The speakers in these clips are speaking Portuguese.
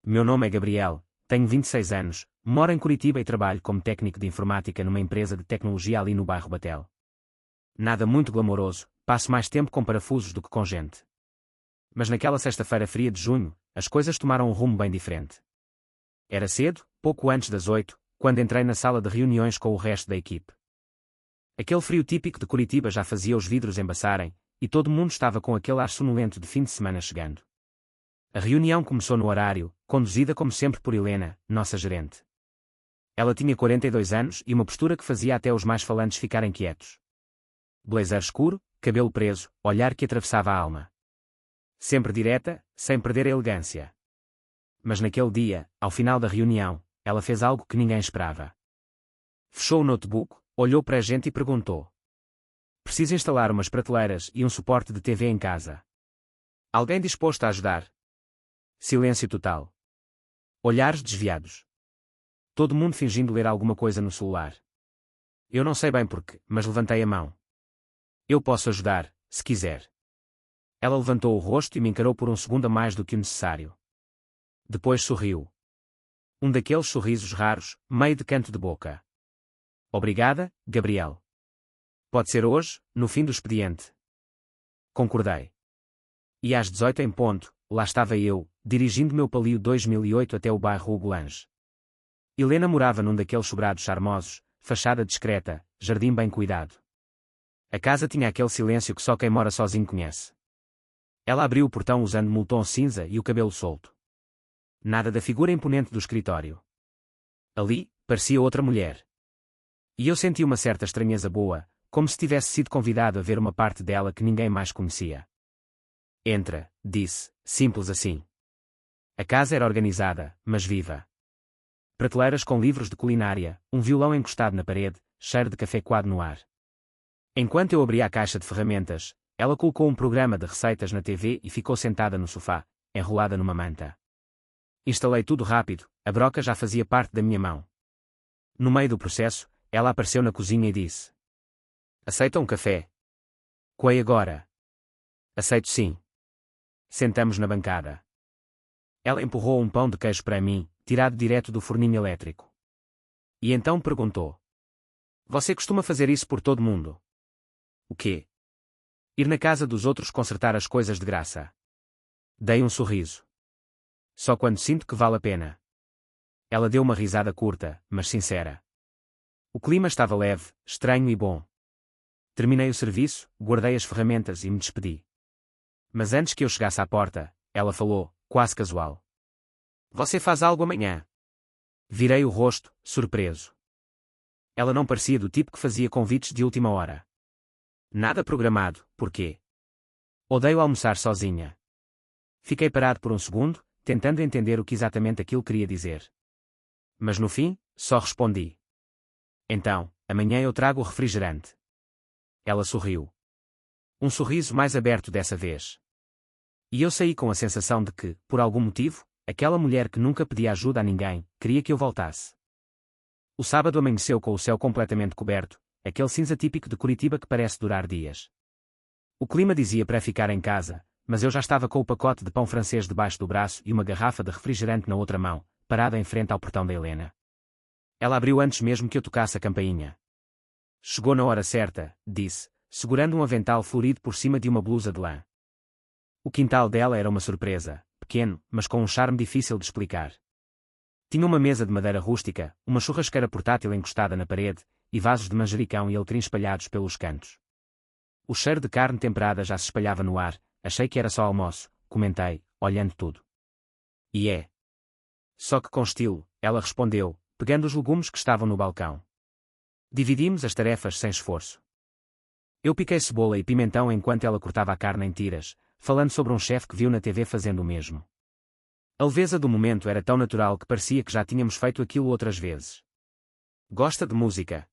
Meu nome é Gabriel, tenho 26 anos, moro em Curitiba e trabalho como técnico de informática numa empresa de tecnologia ali no bairro Batel. Nada muito glamouroso, passo mais tempo com parafusos do que com gente. Mas naquela sexta-feira fria de junho, as coisas tomaram um rumo bem diferente. Era cedo, pouco antes das 8, quando entrei na sala de reuniões com o resto da equipe. Aquele frio típico de Curitiba já fazia os vidros embaçarem, e todo mundo estava com aquele ar sonolento de fim de semana chegando. A reunião começou no horário, conduzida como sempre por Helena, nossa gerente. Ela tinha 42 anos e uma postura que fazia até os mais falantes ficarem quietos. Blazer escuro, cabelo preso, olhar que atravessava a alma. Sempre direta, sem perder a elegância. Mas naquele dia, ao final da reunião, ela fez algo que ninguém esperava. Fechou o notebook, olhou para a gente e perguntou: "Preciso instalar umas prateleiras e um suporte de TV em casa. Alguém disposto a ajudar?" Silêncio total. Olhares desviados. Todo mundo fingindo ler alguma coisa no celular. Eu não sei bem porquê, mas levantei a mão. "Eu posso ajudar, se quiser." Ela levantou o rosto e me encarou por um segundo a mais do que o necessário. Depois sorriu. Um daqueles sorrisos raros, meio de canto de boca. "Obrigada, Gabriel. Pode ser hoje, no fim do expediente." Concordei. E às 18 em ponto, lá estava eu, dirigindo meu Palio 2008 até o bairro Hugo Lange. Helena morava num daqueles sobrados charmosos, fachada discreta, jardim bem cuidado. A casa tinha aquele silêncio que só quem mora sozinho conhece. Ela abriu o portão usando moletom cinza e o cabelo solto. Nada da figura imponente do escritório. Ali, parecia outra mulher. E eu senti uma certa estranheza boa, como se tivesse sido convidado a ver uma parte dela que ninguém mais conhecia. "Entra", disse, simples assim. A casa era organizada, mas viva. Prateleiras com livros de culinária, um violão encostado na parede, cheiro de café coado no ar. Enquanto eu abria a caixa de ferramentas, ela colocou um programa de receitas na TV e ficou sentada no sofá, enrolada numa manta. Instalei tudo rápido, a broca já fazia parte da minha mão. No meio do processo, ela apareceu na cozinha e disse: "Aceita um café?" "Coei agora." "Aceito sim." Sentamos na bancada. Ela empurrou um pão de queijo para mim, tirado direto do forninho elétrico. E então perguntou: "Você costuma fazer isso por todo mundo?" "O quê?" "Ir na casa dos outros consertar as coisas de graça." Dei um sorriso. "Só quando sinto que vale a pena." Ela deu uma risada curta, mas sincera. O clima estava leve, estranho e bom. Terminei o serviço, guardei as ferramentas e me despedi. Mas antes que eu chegasse à porta, ela falou, quase casual: "Você faz algo amanhã?" Virei o rosto, surpreso. Ela não parecia do tipo que fazia convites de última hora. "Nada programado, porquê?" "Odeio almoçar sozinha." Fiquei parado por um segundo, tentando entender o que exatamente aquilo queria dizer. Mas no fim, só respondi: "Então, amanhã eu trago o refrigerante." Ela sorriu. Um sorriso mais aberto dessa vez. E eu saí com a sensação de que, por algum motivo, aquela mulher que nunca pedia ajuda a ninguém, queria que eu voltasse. O sábado amanheceu com o céu completamente coberto, aquele cinza típico de Curitiba que parece durar dias. O clima dizia para ficar em casa, mas eu já estava com o pacote de pão francês debaixo do braço e uma garrafa de refrigerante na outra mão, parada em frente ao portão da Helena. Ela abriu antes mesmo que eu tocasse a campainha. "Chegou na hora certa", disse, segurando um avental florido por cima de uma blusa de lã. O quintal dela era uma surpresa, pequeno, mas com um charme difícil de explicar. Tinha uma mesa de madeira rústica, uma churrasqueira portátil encostada na parede, e vasos de manjericão e alecrim espalhados pelos cantos. O cheiro de carne temperada já se espalhava no ar. "Achei que era só almoço", comentei, olhando tudo. "E é. Só que com estilo", ela respondeu, pegando os legumes que estavam no balcão. Dividimos as tarefas sem esforço. Eu piquei cebola e pimentão enquanto ela cortava a carne em tiras, falando sobre um chefe que viu na TV fazendo o mesmo. A leveza do momento era tão natural que parecia que já tínhamos feito aquilo outras vezes. "Gosta de música?"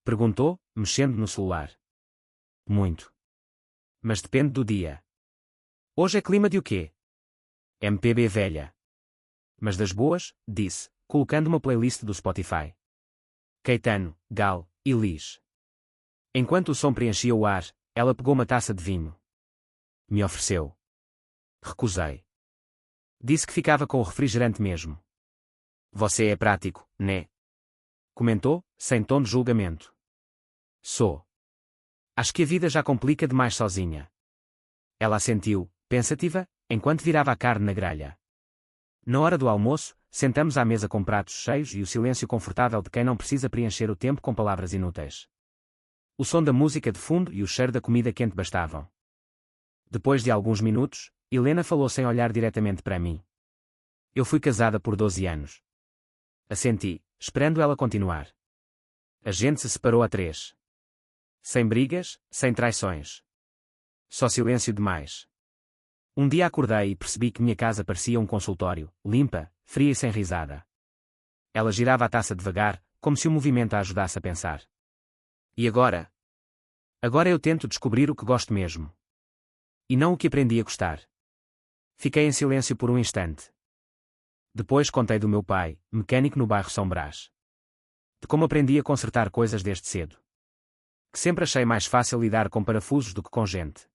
perguntou, mexendo no celular. "Muito. Mas depende do dia." "Hoje é clima de o quê?" "MPB velha." "Mas das boas", disse, colocando uma playlist do Spotify. Caetano, Gal, e Lis. Enquanto o som preenchia o ar, ela pegou uma taça de vinho. Me ofereceu. Recusei. Disse que ficava com o refrigerante mesmo. Você é prático, né? Comentou, sem tom de julgamento. Sou. Acho que a vida já complica demais sozinha. Ela assentiu, pensativa, enquanto virava a carne na grelha. Na hora do almoço, sentamos à mesa com pratos cheios e o silêncio confortável de quem não precisa preencher o tempo com palavras inúteis. O som da música de fundo e o cheiro da comida quente bastavam. Depois de alguns minutos, Helena falou sem olhar diretamente para mim. Eu fui casada por 12 anos. Assenti, esperando ela continuar. A gente se separou há 3. Sem brigas, sem traições. Só silêncio demais. Um dia acordei e percebi que minha casa parecia um consultório, limpa, fria e sem risada. Ela girava a taça devagar, como se o movimento a ajudasse a pensar. E agora? Agora eu tento descobrir o que gosto mesmo. E não o que aprendi a gostar. Fiquei em silêncio por um instante. Depois contei do meu pai, mecânico no bairro São Brás. De como aprendi a consertar coisas desde cedo. Que sempre achei mais fácil lidar com parafusos do que com gente.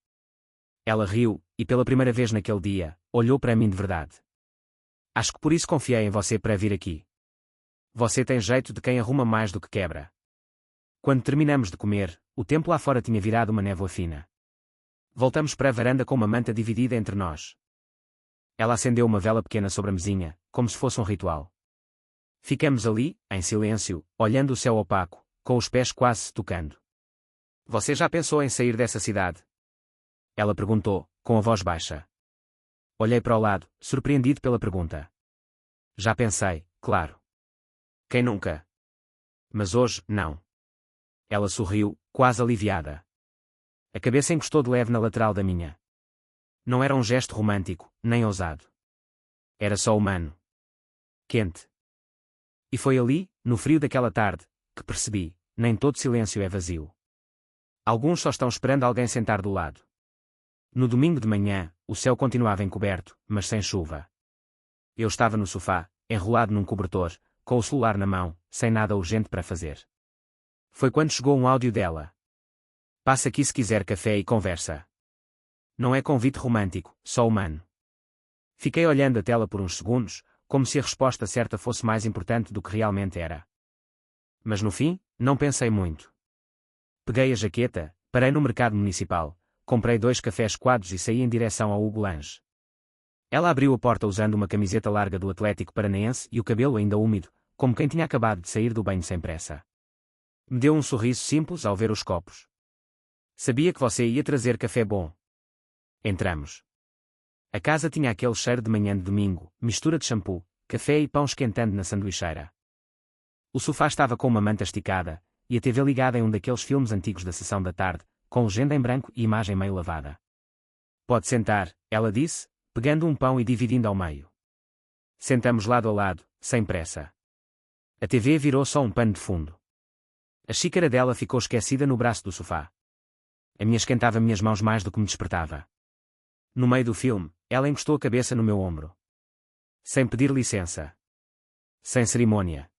Ela riu, e pela primeira vez naquele dia, olhou para mim de verdade. Acho que por isso confiei em você para vir aqui. Você tem jeito de quem arruma mais do que quebra. Quando terminamos de comer, o tempo lá fora tinha virado uma névoa fina. Voltamos para a varanda com uma manta dividida entre nós. Ela acendeu uma vela pequena sobre a mesinha, como se fosse um ritual. Ficamos ali, em silêncio, olhando o céu opaco, com os pés quase se tocando. Você já pensou em sair dessa cidade? Ela perguntou, com a voz baixa. Olhei para o lado, surpreendido pela pergunta. Já pensei, claro. Quem nunca? Mas hoje, não. Ela sorriu, quase aliviada. A cabeça encostou de leve na lateral da minha. Não era um gesto romântico, nem ousado. Era só humano. Quente. E foi ali, no frio daquela tarde, que percebi, nem todo silêncio é vazio. Alguns só estão esperando alguém sentar do lado. No domingo de manhã, o céu continuava encoberto, mas sem chuva. Eu estava no sofá, enrolado num cobertor, com o celular na mão, sem nada urgente para fazer. Foi quando chegou um áudio dela. Passa aqui se quiser café e conversa. Não é convite romântico, só humano. Fiquei olhando a tela por uns segundos, como se a resposta certa fosse mais importante do que realmente era. Mas no fim, não pensei muito. Peguei a jaqueta, parei no mercado municipal, comprei 2 cafés coados e saí em direção ao Hugo Lange. Ela abriu a porta usando uma camiseta larga do Atlético Paranaense e o cabelo ainda úmido, como quem tinha acabado de sair do banho sem pressa. Me deu um sorriso simples ao ver os copos. Sabia que você ia trazer café bom. Entramos. A casa tinha aquele cheiro de manhã de domingo, mistura de shampoo, café e pão esquentando na sanduicheira. O sofá estava com uma manta esticada, e a TV ligada em um daqueles filmes antigos da sessão da tarde, com legenda em branco e imagem meio lavada. Pode sentar, ela disse, pegando um pão e dividindo ao meio. Sentamos lado a lado, sem pressa. A TV virou só um pano de fundo. A xícara dela ficou esquecida no braço do sofá. A minha esquentava minhas mãos mais do que me despertava. No meio do filme, ela encostou a cabeça no meu ombro. Sem pedir licença. Sem cerimônia.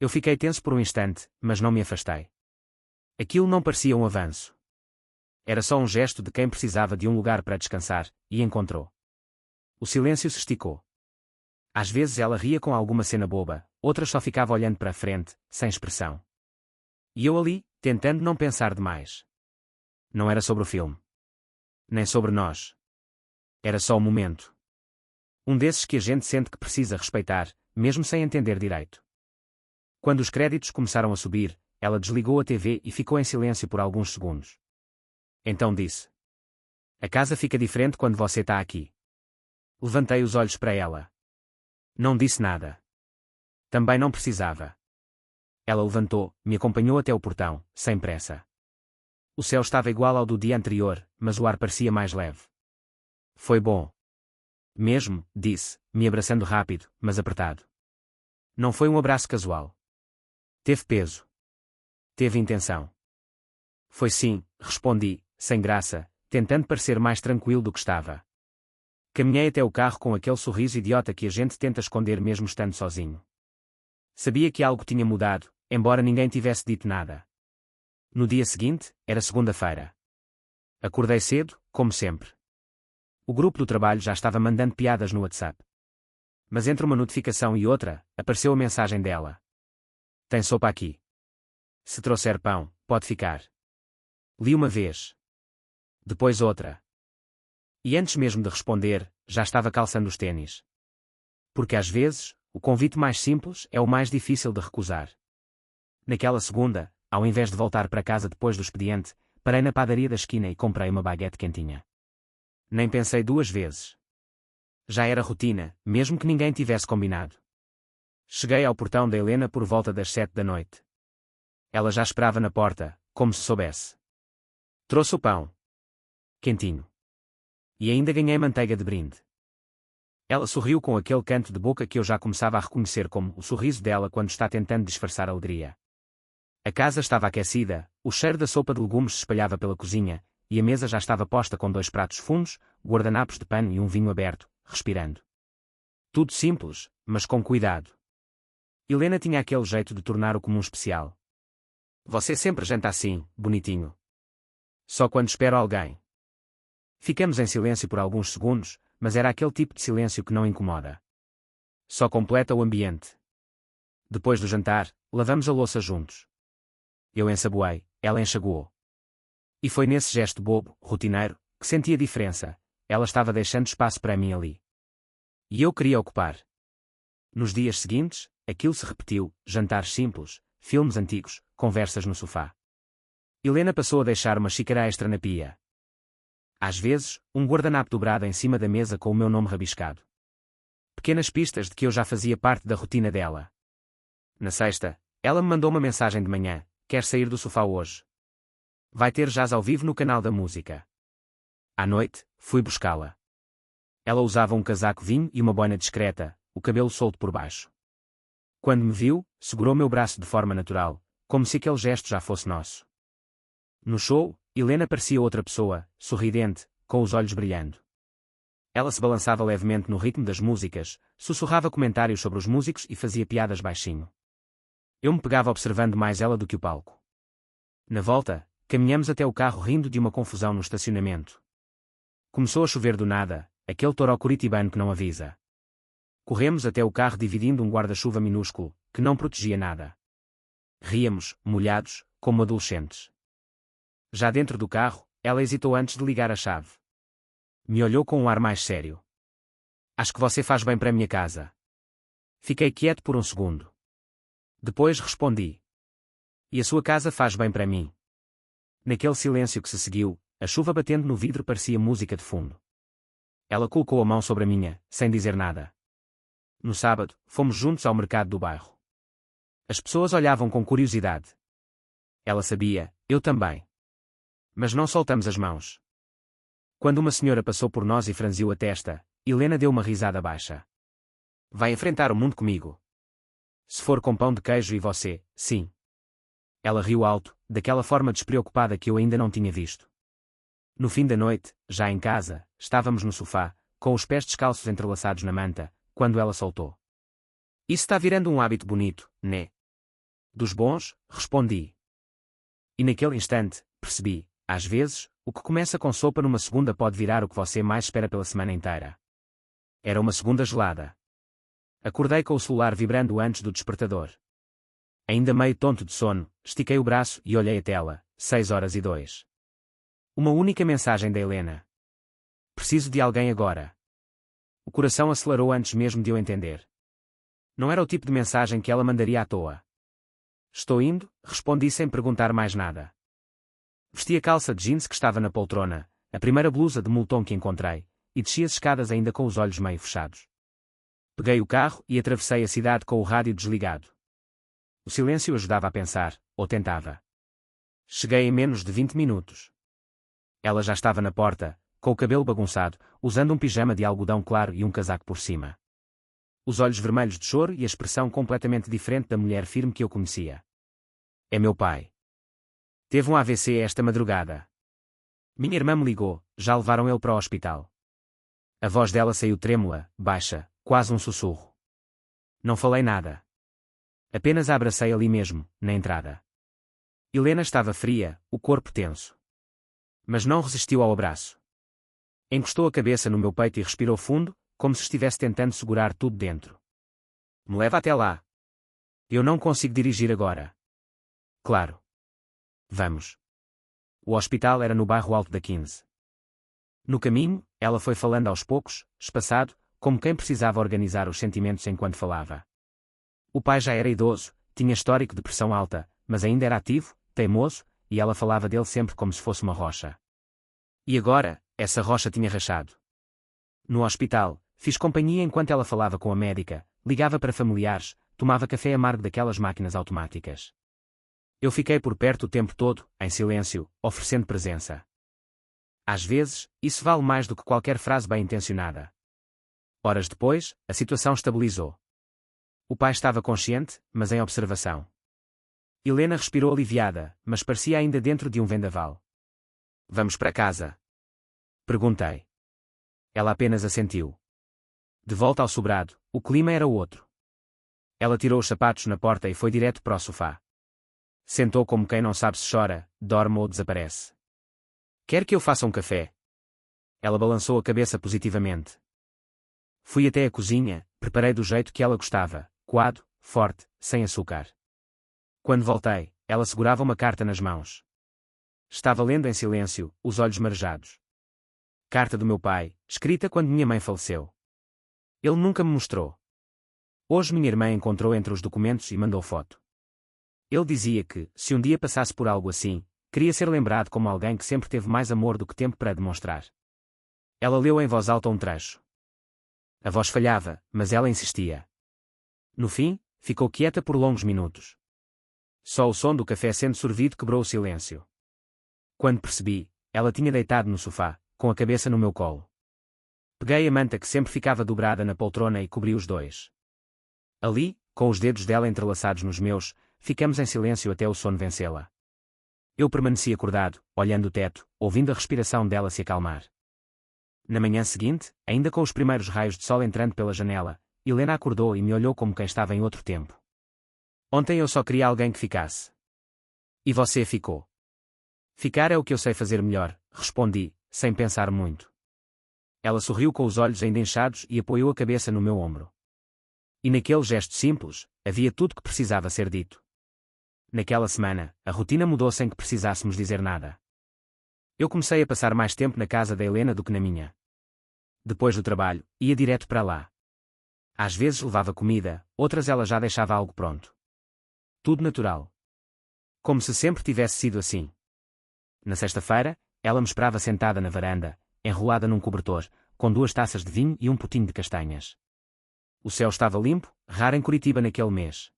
Eu fiquei tenso por um instante, mas não me afastei. Aquilo não parecia um avanço. Era só um gesto de quem precisava de um lugar para descansar, e encontrou. O silêncio se esticou. Às vezes ela ria com alguma cena boba, outras só ficava olhando para a frente, sem expressão. E eu ali, tentando não pensar demais. Não era sobre o filme. Nem sobre nós. Era só o momento. Um desses que a gente sente que precisa respeitar, mesmo sem entender direito. Quando os créditos começaram a subir, ela desligou a TV e ficou em silêncio por alguns segundos. Então disse: A casa fica diferente quando você está aqui. Levantei os olhos para ela. Não disse nada. Também não precisava. Ela levantou, me acompanhou até o portão, sem pressa. O céu estava igual ao do dia anterior, mas o ar parecia mais leve. Foi bom. Mesmo, disse, me abraçando rápido, mas apertado. Não foi um abraço casual. Teve peso. Teve intenção. Foi sim, respondi, sem graça, tentando parecer mais tranquilo do que estava. Caminhei até o carro com aquele sorriso idiota que a gente tenta esconder mesmo estando sozinho. Sabia que algo tinha mudado, embora ninguém tivesse dito nada. No dia seguinte, era segunda-feira. Acordei cedo, como sempre. O grupo do trabalho já estava mandando piadas no WhatsApp. Mas entre uma notificação e outra, apareceu a mensagem dela. Tem sopa aqui. Se trouxer pão, pode ficar. Li uma vez. Depois outra. E antes mesmo de responder, já estava calçando os tênis. Porque às vezes, o convite mais simples é o mais difícil de recusar. Naquela segunda, ao invés de voltar para casa depois do expediente, parei na padaria da esquina e comprei uma baguete quentinha. Nem pensei duas vezes. Já era rotina, mesmo que ninguém tivesse combinado. Cheguei ao portão da Helena por volta das 7 da noite. Ela já esperava na porta, como se soubesse. Trouxe o pão. Quentinho. E ainda ganhei manteiga de brinde. Ela sorriu com aquele canto de boca que eu já começava a reconhecer como o sorriso dela quando está tentando disfarçar a alegria. A casa estava aquecida, o cheiro da sopa de legumes se espalhava pela cozinha, e a mesa já estava posta com 2 pratos fundos, guardanapos de pano e um vinho aberto, respirando. Tudo simples, mas com cuidado. Helena tinha aquele jeito de tornar o comum especial. Você sempre janta assim, bonitinho. Só quando espero alguém. Ficamos em silêncio por alguns segundos, mas era aquele tipo de silêncio que não incomoda. Só completa o ambiente. Depois do jantar, lavamos a louça juntos. Eu ensaboei, ela enxaguou. E foi nesse gesto bobo, rotineiro, que senti a diferença. Ela estava deixando espaço para mim ali. E eu queria ocupar. Nos dias seguintes, aquilo se repetiu, jantares simples, filmes antigos, conversas no sofá. Helena passou a deixar uma xícara extra na pia. Às vezes, um guardanapo dobrado em cima da mesa com o meu nome rabiscado. Pequenas pistas de que eu já fazia parte da rotina dela. Na sexta, ela me mandou uma mensagem de manhã: quer sair do sofá hoje? Vai ter jazz ao vivo no canal da música. À noite, fui buscá-la. Ela usava um casaco vinho e uma boina discreta, o cabelo solto por baixo. Quando me viu, segurou meu braço de forma natural, como se aquele gesto já fosse nosso. No show, Helena parecia outra pessoa, sorridente, com os olhos brilhando. Ela se balançava levemente no ritmo das músicas, sussurrava comentários sobre os músicos e fazia piadas baixinho. Eu me pegava observando mais ela do que o palco. Na volta, caminhamos até o carro rindo de uma confusão no estacionamento. Começou a chover do nada, aquele toró curitibano que não avisa. Corremos até o carro dividindo um guarda-chuva minúsculo, que não protegia nada. Ríamos, molhados, como adolescentes. Já dentro do carro, ela hesitou antes de ligar a chave. Me olhou com um ar mais sério. Acho que você faz bem para a minha casa. Fiquei quieto por um segundo. Depois respondi. E a sua casa faz bem para mim. Naquele silêncio que se seguiu, a chuva batendo no vidro parecia música de fundo. Ela colocou a mão sobre a minha, sem dizer nada. No sábado, fomos juntos ao mercado do bairro. As pessoas olhavam com curiosidade. Ela sabia, eu também. Mas não soltamos as mãos. Quando uma senhora passou por nós e franziu a testa, Helena deu uma risada baixa. Vai enfrentar o mundo comigo. Se for com pão de queijo e você, sim. Ela riu alto, daquela forma despreocupada que eu ainda não tinha visto. No fim da noite, já em casa, estávamos no sofá, com os pés descalços entrelaçados na manta, quando ela soltou. Isso está virando um hábito bonito, né? Dos bons, respondi. E naquele instante, percebi, às vezes, o que começa com sopa numa segunda pode virar o que você mais espera pela semana inteira. Era uma segunda gelada. Acordei com o celular vibrando antes do despertador. Ainda meio tonto de sono, estiquei o braço e olhei a tela, 6h02. Uma única mensagem da Helena. Preciso de alguém agora. O coração acelerou antes mesmo de eu entender. Não era o tipo de mensagem que ela mandaria à toa. Estou indo, respondi sem perguntar mais nada. Vesti a calça de jeans que estava na poltrona, a primeira blusa de moletom que encontrei, e desci as escadas ainda com os olhos meio fechados. Peguei o carro e atravessei a cidade com o rádio desligado. O silêncio ajudava a pensar, ou tentava. Cheguei em menos de 20 minutos. Ela já estava na porta, com o cabelo bagunçado, usando um pijama de algodão claro e um casaco por cima. Os olhos vermelhos de choro e a expressão completamente diferente da mulher firme que eu conhecia. É meu pai. Teve um AVC esta madrugada. Minha irmã me ligou, já levaram ele para o hospital. A voz dela saiu trêmula, baixa, quase um sussurro. Não falei nada. Apenas a abracei ali mesmo, na entrada. Helena estava fria, o corpo tenso. Mas não resistiu ao abraço. Encostou a cabeça no meu peito e respirou fundo, como se estivesse tentando segurar tudo dentro. Me leva até lá. Eu não consigo dirigir agora. Claro. Vamos. O hospital era no bairro Alto da 15. No caminho, ela foi falando aos poucos, espaçado, como quem precisava organizar os sentimentos enquanto falava. O pai já era idoso, tinha histórico de pressão alta, mas ainda era ativo, teimoso, e ela falava dele sempre como se fosse uma rocha. E agora, essa rocha tinha rachado. No hospital, fiz companhia enquanto ela falava com a médica, ligava para familiares, tomava café amargo daquelas máquinas automáticas. Eu fiquei por perto o tempo todo, em silêncio, oferecendo presença. Às vezes, isso vale mais do que qualquer frase bem-intencionada. Horas depois, a situação estabilizou. O pai estava consciente, mas em observação. Helena respirou aliviada, mas parecia ainda dentro de um vendaval. Vamos para casa? Perguntei. Ela apenas assentiu. De volta ao sobrado, o clima era outro. Ela tirou os sapatos na porta e foi direto para o sofá. Sentou como quem não sabe se chora, dorme ou desaparece. Quer que eu faça um café? Ela balançou a cabeça positivamente. Fui até a cozinha, preparei do jeito que ela gostava, coado, forte, sem açúcar. Quando voltei, ela segurava uma carta nas mãos. Estava lendo em silêncio, os olhos marejados. Carta do meu pai, escrita quando minha mãe faleceu. Ele nunca me mostrou. Hoje minha irmã encontrou entre os documentos e mandou foto. Ele dizia que, se um dia passasse por algo assim, queria ser lembrado como alguém que sempre teve mais amor do que tempo para demonstrar. Ela leu em voz alta um trecho. A voz falhava, mas ela insistia. No fim, ficou quieta por longos minutos. Só o som do café sendo sorvido quebrou o silêncio. Quando percebi, ela tinha deitado no sofá, com a cabeça no meu colo. Peguei a manta que sempre ficava dobrada na poltrona e cobri os dois. Ali, com os dedos dela entrelaçados nos meus, ficamos em silêncio até o sono vencê-la. Eu permaneci acordado, olhando o teto, ouvindo a respiração dela se acalmar. Na manhã seguinte, ainda com os primeiros raios de sol entrando pela janela, Helena acordou e me olhou como quem estava em outro tempo. Ontem eu só queria alguém que ficasse. E você ficou. Ficar é o que eu sei fazer melhor, respondi, sem pensar muito. Ela sorriu com os olhos ainda inchados e apoiou a cabeça no meu ombro. E naquele gesto simples, havia tudo que precisava ser dito. Naquela semana, a rotina mudou sem que precisássemos dizer nada. Eu comecei a passar mais tempo na casa da Helena do que na minha. Depois do trabalho, ia direto para lá. Às vezes levava comida, outras ela já deixava algo pronto. Tudo natural. Como se sempre tivesse sido assim. Na sexta-feira, ela me esperava sentada na varanda, enrolada num cobertor, com 2 taças de vinho e um potinho de castanhas. O céu estava limpo, raro em Curitiba naquele mês.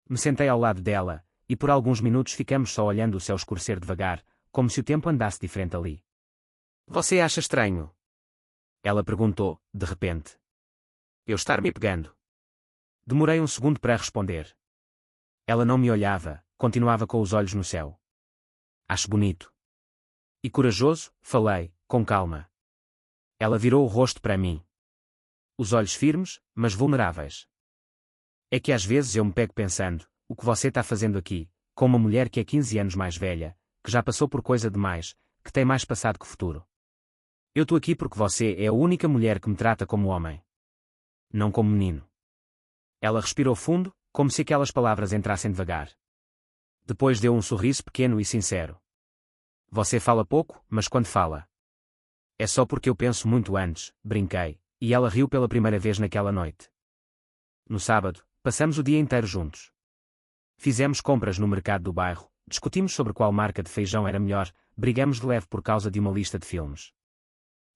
Me sentei ao lado dela, e por alguns minutos ficamos só olhando o céu escurecer devagar, como se o tempo andasse diferente ali. Você acha estranho? Ela perguntou, de repente. Eu estar me pegando. Demorei um segundo para responder. Ela não me olhava, continuava com os olhos no céu. Acho bonito. E corajoso, falei, com calma. Ela virou o rosto para mim. Os olhos firmes, mas vulneráveis. É que às vezes eu me pego pensando, o que você está fazendo aqui, com uma mulher que é 15 anos mais velha, que já passou por coisa demais, que tem mais passado que futuro. Eu estou aqui porque você é a única mulher que me trata como homem. Não como menino. Ela respirou fundo, como se aquelas palavras entrassem devagar. Depois deu um sorriso pequeno e sincero. Você fala pouco, mas quando fala. É só porque eu penso muito antes, brinquei, e ela riu pela primeira vez naquela noite. No sábado, passamos o dia inteiro juntos. Fizemos compras no mercado do bairro, discutimos sobre qual marca de feijão era melhor, brigamos de leve por causa de uma lista de filmes.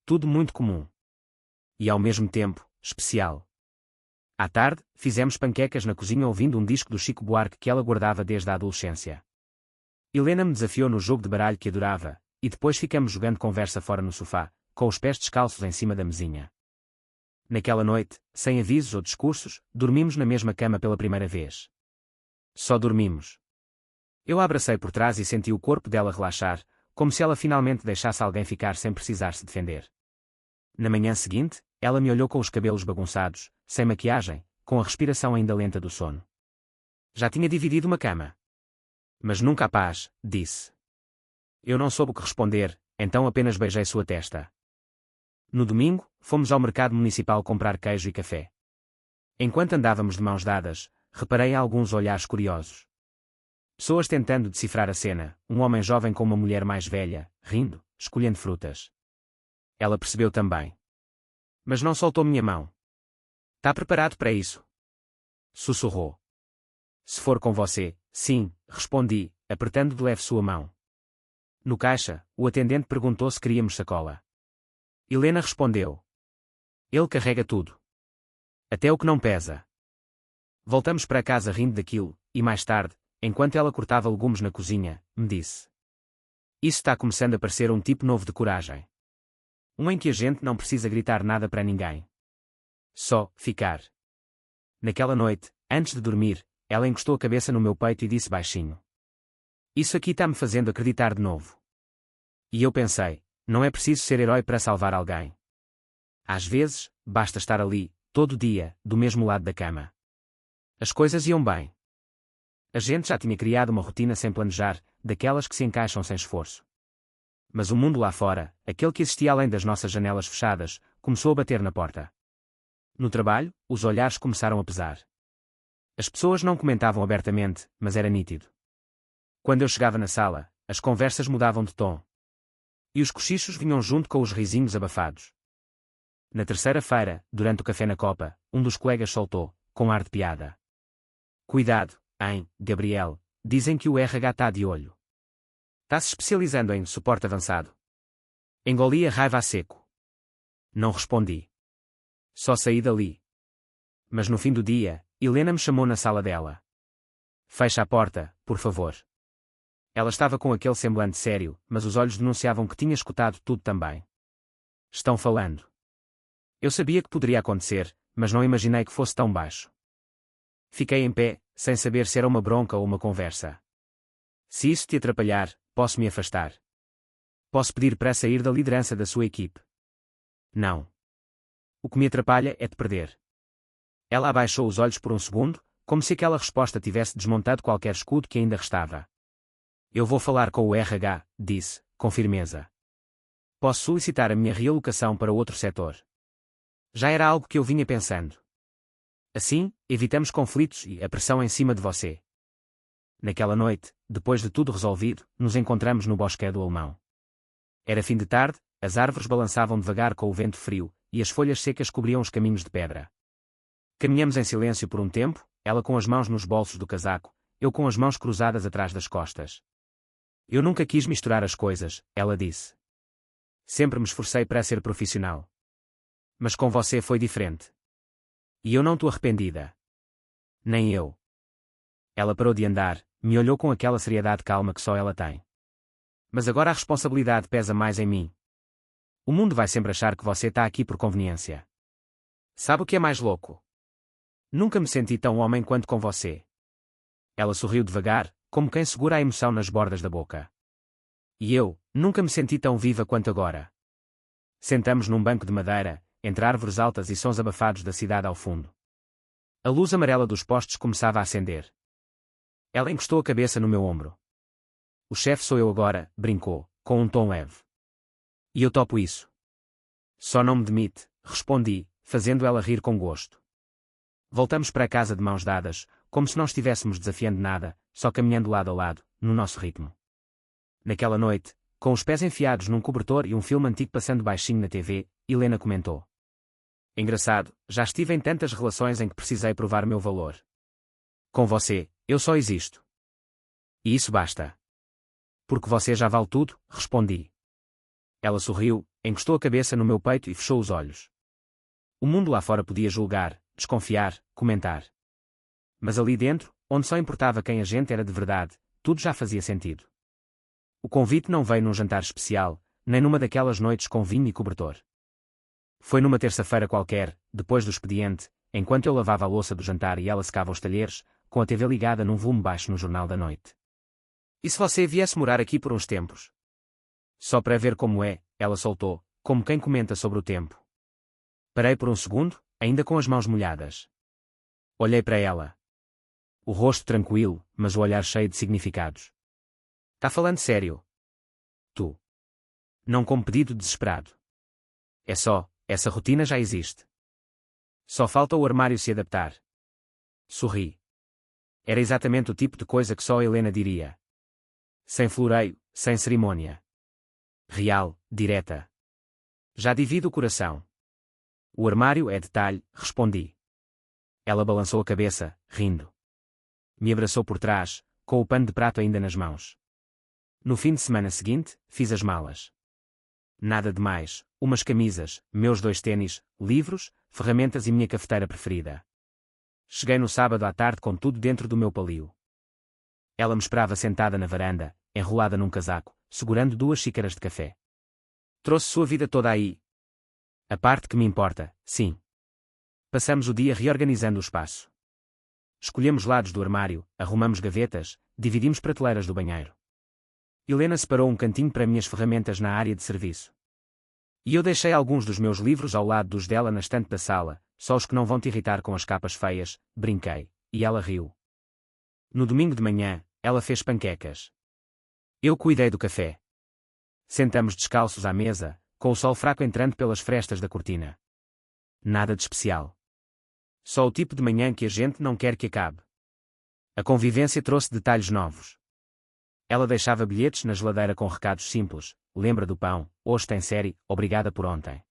Tudo muito comum. E ao mesmo tempo, especial. À tarde, fizemos panquecas na cozinha ouvindo um disco do Chico Buarque que ela guardava desde a adolescência. Helena me desafiou no jogo de baralho que adorava, e depois ficamos jogando conversa fora no sofá, com os pés descalços em cima da mesinha. Naquela noite, sem avisos ou discursos, dormimos na mesma cama pela primeira vez. Só dormimos. Eu a abracei por trás e senti o corpo dela relaxar, como se ela finalmente deixasse alguém ficar sem precisar se defender. Na manhã seguinte, ela me olhou com os cabelos bagunçados, sem maquiagem, com a respiração ainda lenta do sono. Já tinha dividido uma cama. Mas nunca a paz, disse. Eu não soube o que responder, então apenas beijei sua testa. No domingo, fomos ao mercado municipal comprar queijo e café. Enquanto andávamos de mãos dadas, reparei em alguns olhares curiosos. Pessoas tentando decifrar a cena, um homem jovem com uma mulher mais velha, rindo, escolhendo frutas. Ela percebeu também. Mas não soltou minha mão. Tá preparado para isso? Sussurrou. Se for com você, sim, respondi, apertando de leve sua mão. No caixa, o atendente perguntou se queríamos sacola. Helena respondeu. Ele carrega tudo. Até o que não pesa. Voltamos para casa rindo daquilo, e mais tarde, enquanto ela cortava legumes na cozinha, me disse. Isso está começando a parecer um tipo novo de coragem. Um em que a gente não precisa gritar nada para ninguém. Só, ficar. Naquela noite, antes de dormir, ela encostou a cabeça no meu peito e disse baixinho. Isso aqui está me fazendo acreditar de novo. E eu pensei, não é preciso ser herói para salvar alguém. Às vezes, basta estar ali, todo dia, do mesmo lado da cama. As coisas iam bem. A gente já tinha criado uma rotina sem planejar, daquelas que se encaixam sem esforço. Mas o mundo lá fora, aquele que existia além das nossas janelas fechadas, começou a bater na porta. No trabalho, os olhares começaram a pesar. As pessoas não comentavam abertamente, mas era nítido. Quando eu chegava na sala, as conversas mudavam de tom. E os cochichos vinham junto com os risinhos abafados. Na terceira-feira, durante o café na copa, um dos colegas soltou, com ar de piada. Cuidado, hein, Gabriel, dizem que o RH está de olho. Está se especializando em suporte avançado. Engoli a raiva a seco. Não respondi. Só saí dali. Mas no fim do dia, Helena me chamou na sala dela. Fecha a porta, por favor. Ela estava com aquele semblante sério, mas os olhos denunciavam que tinha escutado tudo também. Estão falando. Eu sabia que poderia acontecer, mas não imaginei que fosse tão baixo. Fiquei em pé, sem saber se era uma bronca ou uma conversa. Se isso te atrapalhar, posso me afastar. Posso pedir para sair da liderança da sua equipe. Não. O que me atrapalha é te perder. Ela abaixou os olhos por um segundo, como se aquela resposta tivesse desmontado qualquer escudo que ainda restava. Eu vou falar com o RH, disse, com firmeza. Posso solicitar a minha realocação para outro setor. Já era algo que eu vinha pensando. Assim, evitamos conflitos e a pressão em cima de você. Naquela noite, depois de tudo resolvido, nos encontramos no bosquedo alemão. Era fim de tarde, as árvores balançavam devagar com o vento frio, e as folhas secas cobriam os caminhos de pedra. Caminhamos em silêncio por um tempo, ela com as mãos nos bolsos do casaco, eu com as mãos cruzadas atrás das costas. Eu nunca quis misturar as coisas, ela disse. Sempre me esforcei para ser profissional. Mas com você foi diferente. E eu não estou arrependida. Nem eu. Ela parou de andar, me olhou com aquela seriedade calma que só ela tem. Mas agora a responsabilidade pesa mais em mim. O mundo vai sempre achar que você está aqui por conveniência. Sabe o que é mais louco? Nunca me senti tão homem quanto com você. Ela sorriu devagar, como quem segura a emoção nas bordas da boca. E eu, nunca me senti tão viva quanto agora. Sentamos num banco de madeira, entre árvores altas e sons abafados da cidade ao fundo. A luz amarela dos postes começava a acender. Ela encostou a cabeça no meu ombro. O chefe sou eu agora, brincou, com um tom leve. E eu topo isso. Só não me demite, respondi, fazendo ela rir com gosto. Voltamos para casa de mãos dadas, como se não estivéssemos desafiando nada, só caminhando lado a lado, no nosso ritmo. Naquela noite, com os pés enfiados num cobertor e um filme antigo passando baixinho na TV, Helena comentou. Engraçado, já estive em tantas relações em que precisei provar meu valor. Com você, eu só existo. E isso basta. Porque você já vale tudo, respondi. Ela sorriu, encostou a cabeça no meu peito e fechou os olhos. O mundo lá fora podia julgar, desconfiar, comentar. Mas ali dentro, onde só importava quem a gente era de verdade, tudo já fazia sentido. O convite não veio num jantar especial, nem numa daquelas noites com vinho e cobertor. Foi numa terça-feira qualquer, depois do expediente, enquanto eu lavava a louça do jantar e ela secava os talheres, com a TV ligada num volume baixo no jornal da noite. E se você viesse morar aqui por uns tempos? Só para ver como é, ela soltou, como quem comenta sobre o tempo. Parei por um segundo, ainda com as mãos molhadas. Olhei para ela. O rosto tranquilo, mas o olhar cheio de significados. Tá falando sério? Tu. Não como pedido desesperado. É só, essa rotina já existe. Só falta o armário se adaptar. Sorri. Era exatamente o tipo de coisa que só a Helena diria. Sem floreio, sem cerimônia. Real, direta. Já divido o coração. O armário é detalhe, respondi. Ela balançou a cabeça, rindo. Me abraçou por trás, com o pano de prato ainda nas mãos. No fim de semana seguinte, fiz as malas. Nada demais, umas camisas, meus 2 tênis, livros, ferramentas e minha cafeteira preferida. Cheguei no sábado à tarde com tudo dentro do meu palio. Ela me esperava sentada na varanda, enrolada num casaco, segurando 2 xícaras de café. Trouxe sua vida toda aí. A parte que me importa, sim. Passamos o dia reorganizando o espaço. Escolhemos lados do armário, arrumamos gavetas, dividimos prateleiras do banheiro. Helena separou um cantinho para minhas ferramentas na área de serviço. E eu deixei alguns dos meus livros ao lado dos dela na estante da sala, só os que não vão te irritar com as capas feias, brinquei, e ela riu. No domingo de manhã, ela fez panquecas. Eu cuidei do café. Sentamos descalços à mesa, com o sol fraco entrando pelas frestas da cortina. Nada de especial. Só o tipo de manhã que a gente não quer que acabe. A convivência trouxe detalhes novos. Ela deixava bilhetes na geladeira com recados simples: lembra do pão, hoje tem série, obrigada por ontem.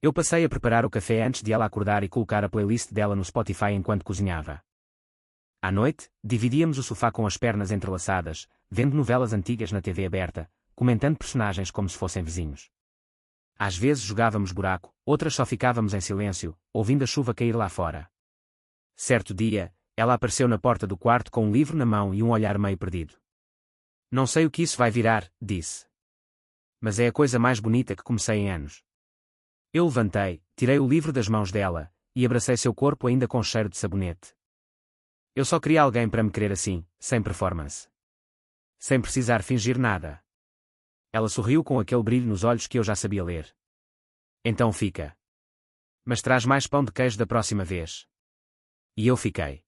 Eu passei a preparar o café antes de ela acordar e colocar a playlist dela no Spotify enquanto cozinhava. À noite, dividíamos o sofá com as pernas entrelaçadas, vendo novelas antigas na TV aberta, comentando personagens como se fossem vizinhos. Às vezes jogávamos buraco, outras só ficávamos em silêncio, ouvindo a chuva cair lá fora. Certo dia, ela apareceu na porta do quarto com um livro na mão e um olhar meio perdido. Não sei o que isso vai virar, disse. Mas é a coisa mais bonita que comecei em anos. Eu levantei, tirei o livro das mãos dela, e abracei seu corpo ainda com cheiro de sabonete. Eu só queria alguém para me querer assim, sem performance. Sem precisar fingir nada. Ela sorriu com aquele brilho nos olhos que eu já sabia ler. Então fica. Mas traz mais pão de queijo da próxima vez. E eu fiquei.